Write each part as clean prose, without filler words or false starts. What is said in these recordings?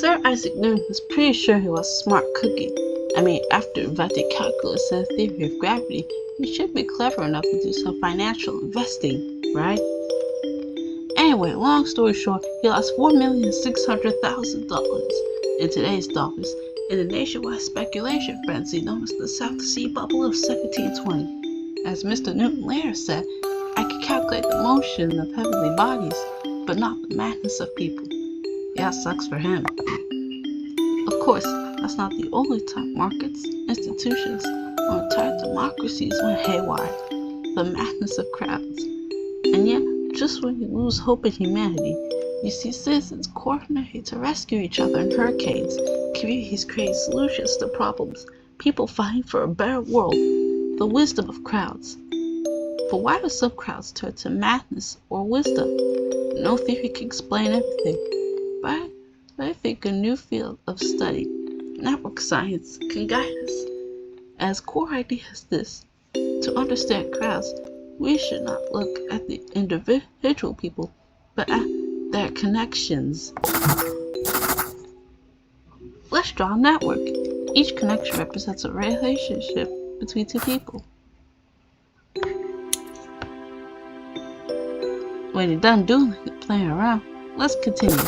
Sir Isaac Newton was pretty sure he was a smart cookie. I mean, after inventing calculus and the theory of gravity, he should be clever enough to do some financial investing, right? Anyway, long story short, he lost $4,600,000 in today's dollars in a nationwide speculation frenzy known as the South Sea Bubble of 1720. As Mr. Newton later said, I could calculate the motion of heavenly bodies, but not the madness of people. Yeah, sucks for him. Of course, that's not the only time markets, institutions, or entire democracies went haywire. The madness of crowds. And yet, just when you lose hope in humanity, you see citizens coordinate to rescue each other in hurricanes, communities create solutions to problems, people fighting for a better world, the wisdom of crowds. But why do some crowds turn to madness or wisdom? No theory can explain everything, but I think a new field of study, network science, can guide us. As core idea is this: to understand crowds, we should not look at the individual people, but at their connections. Let's draw a network. Each connection represents a relationship between two people. When you're done playing around, let's continue.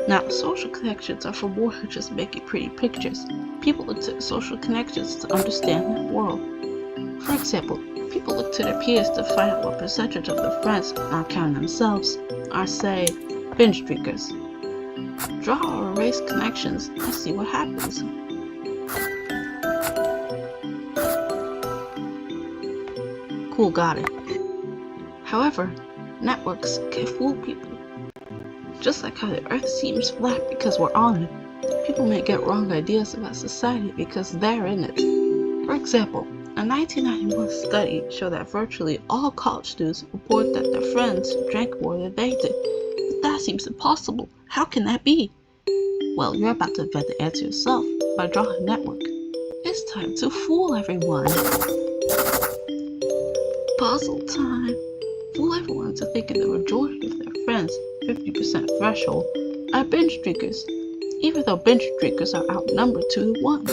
Now, social connections are for more than just making pretty pictures. People look to social connections to understand the world. For example, people look to their peers to find out what percentage of their friends, not counting themselves, are, say, binge drinkers. Draw or erase connections and see what happens. Cool, got it. However, networks can fool people. Just like how the earth seems flat because we're on it, people may get wrong ideas about society because they're in it. For example, a 1991 study showed that virtually all college students report that their friends drank more than they did. But that seems impossible. How can that be? Well, you're about to invent the answer yourself by drawing a network. It's time to fool everyone. Puzzle time. Fool everyone into thinking the majority of their friends, 50% threshold, are binge drinkers, even though binge drinkers are outnumbered 2 to 1.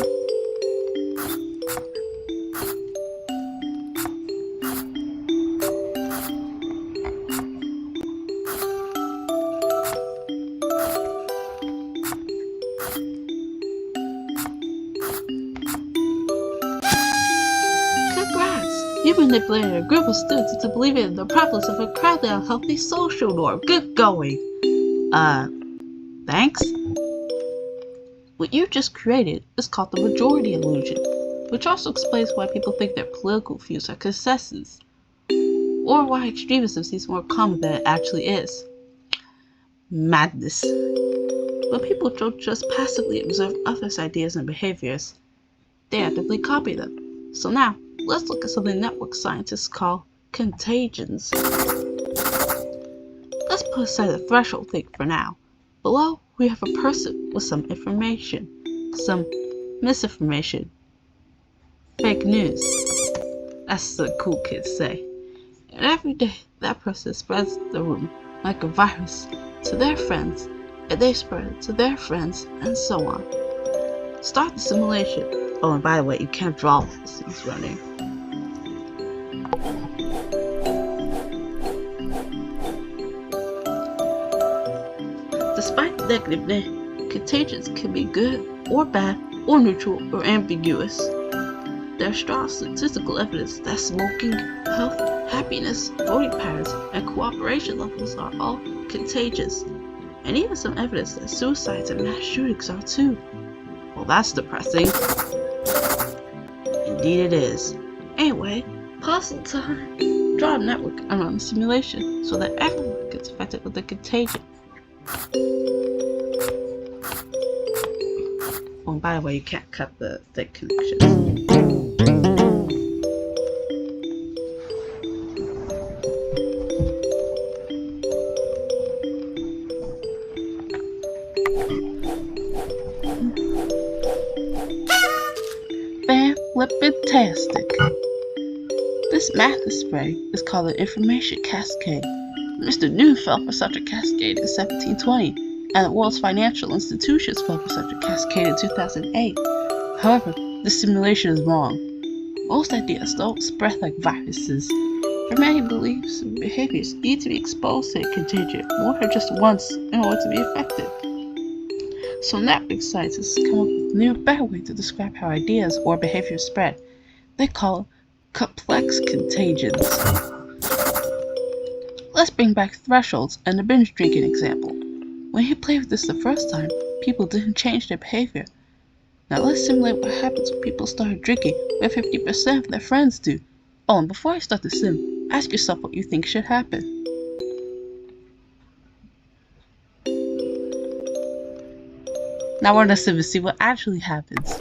You manipulated a group of students into believing in the prevalence of a crowdly, unhealthy social norm. Good going. Thanks? What you just created is called the majority illusion, which also explains why people think their political views are consensus, or why extremism seems more common than it actually is. Madness. But people don't just passively observe others' ideas and behaviors, they actively copy them. So now, let's look at something network scientists call contagions. Let's put aside the threshold thing for now. Below, we have a person with some information, some misinformation, fake news. That's what cool kids say. And every day, that person spreads the rumor like a virus to their friends, and they spread it to their friends, and so on. Start the simulation. Oh, and by the way, you can't draw while this thing's running. Despite the negative name, contagions can be good or bad or neutral or ambiguous. There's strong statistical evidence that smoking, health, happiness, voting patterns, and cooperation levels are all contagious. And even some evidence that suicides and mass shootings are too. Well, that's depressing. Indeed it is. Anyway, puzzle time. Draw a network and run a simulation so that everyone gets affected with the contagion. Oh, and by the way, you can't cut the thick connections. Fan-flippantastic. This madness spray is called an information cascade. Mr. Newton fell for such a cascade in 1720. and the world's financial institutions published such a cascade in 2008. However, this simulation is wrong. Most ideas don't spread like viruses. For many beliefs and behaviors need to be exposed to a contagion more than just once in order to be effective. So network scientists come up with a new, better way to describe how ideas or behaviors spread. They call them complex contagions. Let's bring back thresholds and the binge drinking example. When you played with this the first time, people didn't change their behavior. Now let's simulate what happens when people start drinking when 50% of their friends do. Oh, and before I start the sim, ask yourself what you think should happen. Now we're in the sim to see what actually happens.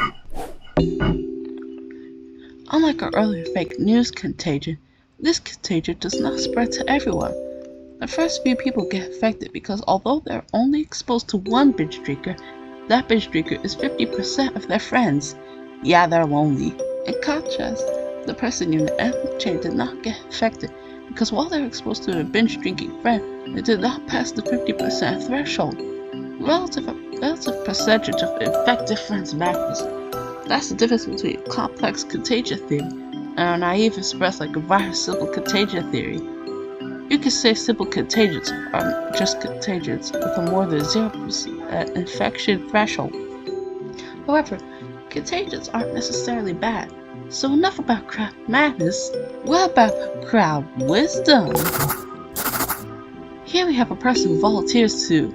Unlike our earlier fake news contagion, this contagion does not spread to everyone. The first few people get affected because although they're only exposed to one binge drinker, that binge drinker is 50% of their friends. Yeah, they're lonely. In contrast, the person in the end of the chain did not get affected because while they were exposed to a binge drinking friend, they did not pass the 50% threshold. Relative percentage of infected friends matters. That's the difference between complex contagion theory and our naive expressed like a virus simple contagion theory. You could say simple contagions are just contagions with a more than 0% infection threshold. However, contagions aren't necessarily bad. So enough about crowd madness. What about crowd wisdom? Here we have a person who volunteers to,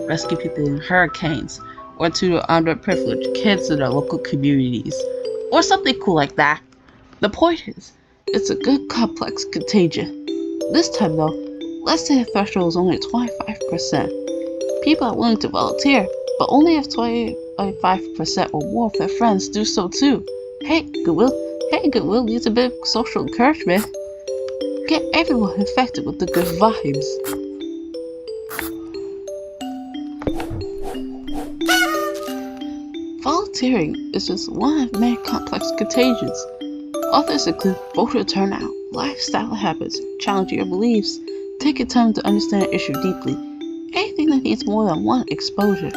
rescue people in hurricanes, or tutor underprivileged kids in their local communities, or something cool like that. The point is, it's a good complex contagion. This time though, let's say the threshold is only 25%. People are willing to volunteer, but only if 25% or more of their friends do so too. Hey, Goodwill needs a bit of social encouragement. Get everyone infected with the good vibes. Volunteering is just one of many complex contagions. Others include voter turnout, lifestyle habits, challenging your beliefs, taking time to understand an issue deeply, anything that needs more than one exposure.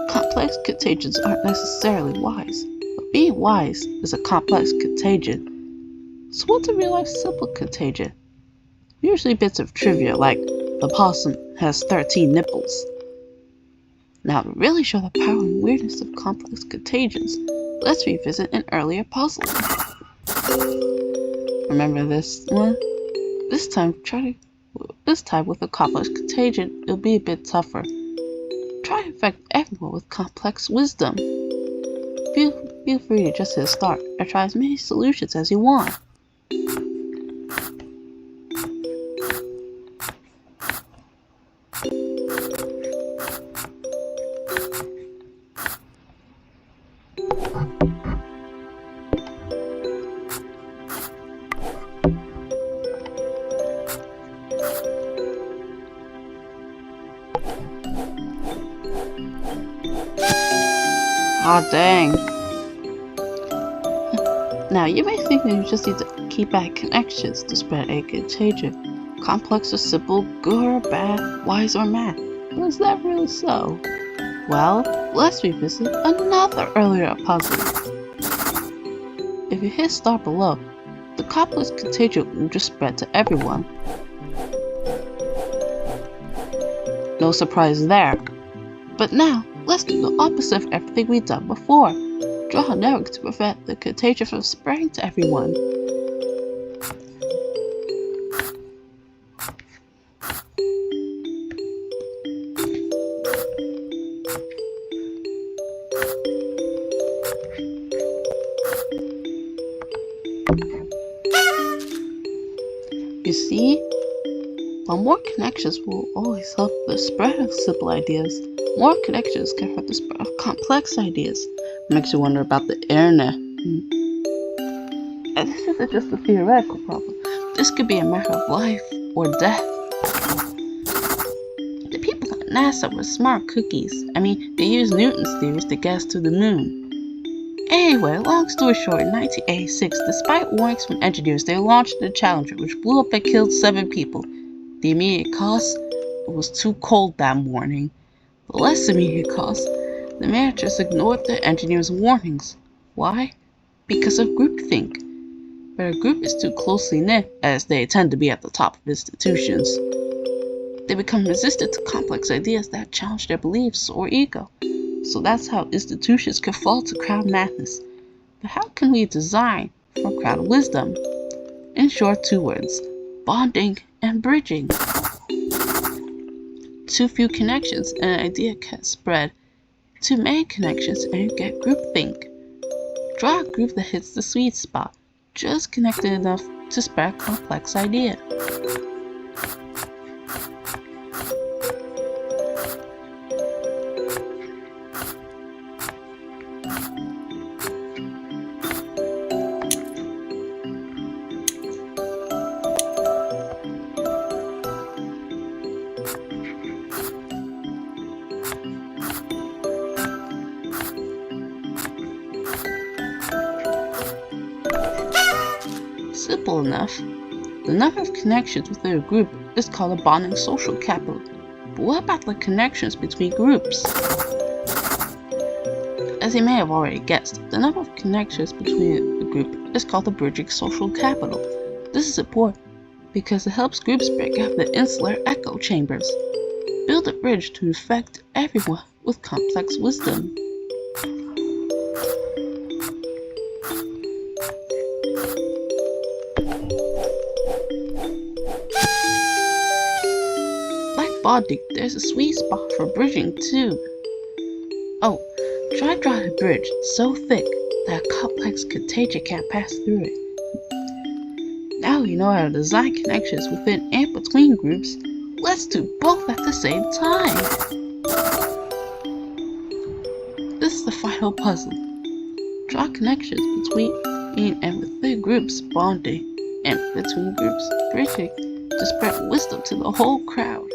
Complex contagions aren't necessarily wise, but being wise is a complex contagion. So what's a real-life simple contagion? Usually bits of trivia like the possum has 13 nipples. Now to really show the power and weirdness of complex contagions, let's revisit an earlier puzzle. Remember this one? This time with a complex contagion, it'll be a bit tougher. Try to infect everyone with complex wisdom. Feel free to just hit start or try as many solutions as you want. Aw, dang. Now, you may think that you just need to keep adding connections to spread a contagion. Complex or simple, good or bad, wise or mad. But is that really so? Well, let's revisit another earlier puzzle. If you hit start below, the complex contagion will just spread to everyone. No surprise there. But now, let's do the opposite of everything we've done before. Draw a network to prevent the contagion from spreading to everyone. You see? While more connections will always help the spread of simple ideas, more connections can help the spread of complex ideas. Makes you wonder about the internet. And this isn't just a theoretical problem. This could be a matter of life or death. The people at NASA were smart cookies. They used Newton's theories to get us to the moon. Anyway, long story short, in 1986, despite warnings from engineers, they launched the Challenger, which blew up and killed 7 people. The immediate cause? It was too cold that morning. The less immediate cause, the managers ignored the engineers' warnings. Why? Because of groupthink. But a group is too closely knit, as they tend to be at the top of institutions. They become resistant to complex ideas that challenge their beliefs or ego. So that's how institutions can fall to crowd madness. But how can we design for crowd wisdom? In short, 2 words: bonding and bridging. Too few connections and an idea can't spread. Too many connections and you get groupthink. Draw a group that hits the sweet spot, just connected enough to spread a complex idea. Simple enough. The number of connections within a group is called a bonding social capital. But what about the connections between groups? As you may have already guessed, the number of connections between a group is called the bridging social capital. This is important because it helps groups break out the insular echo chambers. Build a bridge to infect everyone with complex wisdom. Like bonding, there's a sweet spot for bridging too. Oh, try drawing a bridge so thick that a complex contagion can't pass through it. Now you know how to design connections within and between groups. Let's do both at the same time. This is the final puzzle. Draw connections between and within groups, bonding, and between groups, bridging, to spread wisdom to the whole crowd.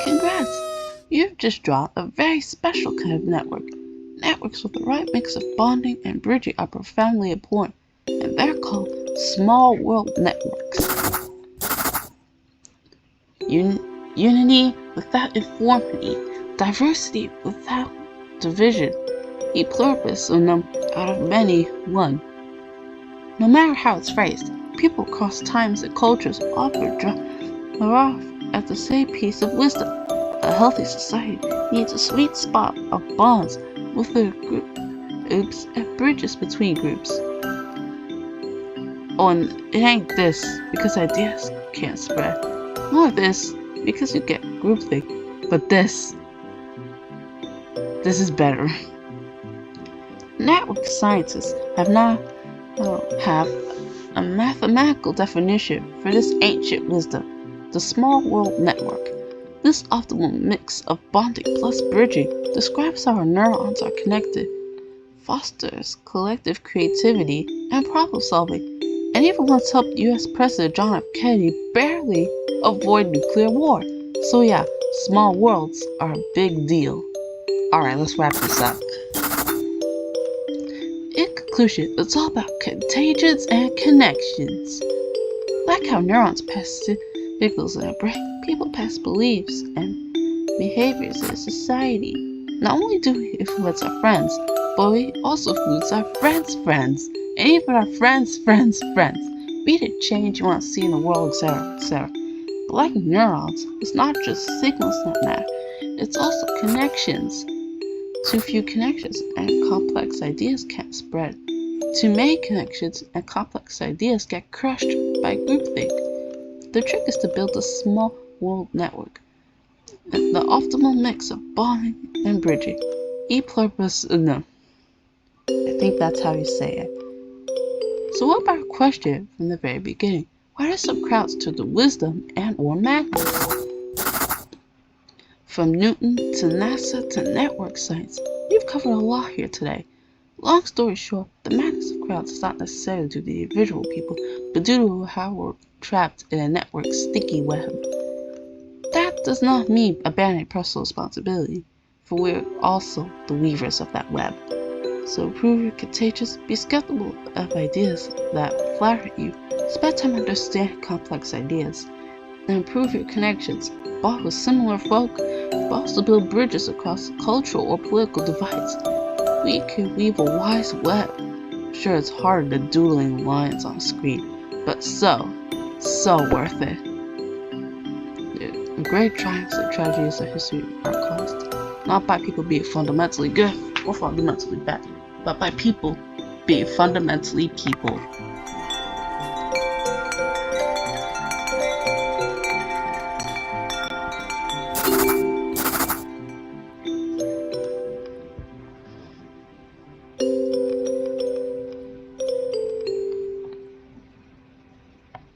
Congrats! You've just drawn a very special kind of network. Networks with the right mix of bonding and bridging are profoundly important, and they're called small world networks. Unity without informity, diversity without division, e pluribus unum, out of many, one. No matter how it's phrased, people across times and cultures often draw at the same piece of wisdom. A healthy society needs a sweet spot of bonds within groups and bridges between groups. Oh, and it ain't this because ideas can't spread, nor this because you get groupthink, but this is better. Network scientists have a mathematical definition for this ancient wisdom: the small world network. This optimal mix of bonding plus bridging describes how our neurons are connected, fosters collective creativity and problem solving, and even once helped US President John F. Kennedy barely avoid nuclear war. So yeah, small worlds are a big deal. Alright, let's wrap this up. In conclusion, it's all about contagions and connections. Like how neurons pass signals in our brain, people pass beliefs and behaviors in society. Not only do we influence our friends, but we also influence our friends' friends, and even our friends' friends' friends. Be the change you want to see in the world, etc., etc. But like neurons, it's not just signals that matter, it's also connections. Too few connections and complex ideas can't spread. Too many connections and complex ideas get crushed by groupthink. The trick is to build a small world network, the optimal mix of bonding and bridging. E pluribus unum. I think that's how you say it. So what about a question from the very beginning? Why do some crowds turn to wisdom and or madness? From Newton to NASA to network science, we've covered a lot here today. Long story short, the madness of crowds is not necessarily due to the individual people, but due to how we're trapped in a network's sticky web. That does not mean abandoning personal responsibility, for we're also the weavers of that web. So prove you're contagious, be skeptical of ideas that flatter you, spend time understanding complex ideas, and improve your connections, both with similar folk, but also build bridges across cultural or political divides. We can weave a wise web. Sure, it's harder than doodling lines on a screen, but so worth it. The great triumphs and tragedies of history are caused not by people being fundamentally good or fundamentally bad, but by people being fundamentally people.